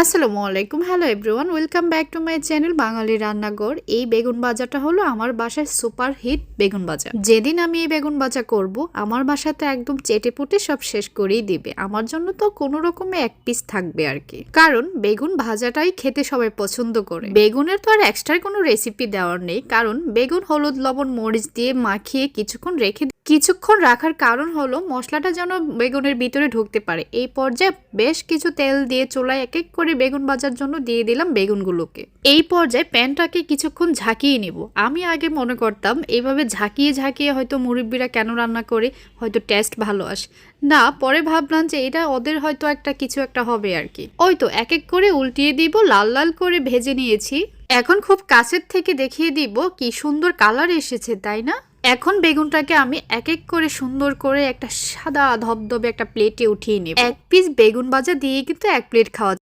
আসসালামু আলাইকুম। Hello everyone, welcome back to my channel Bangali Rannaghor. এই বেগুন ভাজাটা হলো আমার বাসায় সুপার হিট বেগুন ভাজা। যেদিন আমি এই বেগুন ভাজা করব, আমার বাসাতে একদম চেটেপুটে সব শেষ করেই দিবে। আমার জন্য তো কোনো রকমে এক পিস থাকবে আর কি, কারণ বেগুন ভাজাটাই খেতে সবাই পছন্দ করে। বেগুনের তো আর এক্সট্রা কোনো রেসিপি দেওয়ার নেই, কারণ বেগুন হলুদ লবণ মরিচ দিয়ে মাখিয়ে কিছুক্ষণ রাখার কারণ হলো মশলাটা যেন বেগুনের ভিতরে ঢুকতে পারে। এই পর্যায়ে বেশ কিছু তেল দিয়ে চুলায় এক এক করে বেগুন ভাজার জন্য দিয়ে দিলাম বেগুনগুলোকে। এই পর্যায়ে প্যানটাকে কিছুক্ষণ ঝাঁকিয়ে নিব। আমি আগে মনে করতাম এইভাবে ঝাঁকিয়ে ঝাঁকিয়ে হয়তো মুরব্বিরা কেন রান্না করে, হয়তো টেস্ট ভালো আসে না। পরে ভাবলাম যে এটা ওদের হয়তো কিছু একটা হবে আর কি। ওই তো এক এক করে উল্টিয়ে দিব, লাল লাল করে ভেজে নিয়েছি। এখন খুব কাছের থেকে দেখিয়ে দিব কি সুন্দর কালার এসেছে, তাই না? এখন বেগুনটাকে আমি এক এক করে সুন্দর করে একটা সাদা ধবধবে একটা প্লেটে উঠিয়ে নেব। এক পিস বেগুন ভাজা দিয়ে কিন্তু এক প্লেট খাওয়া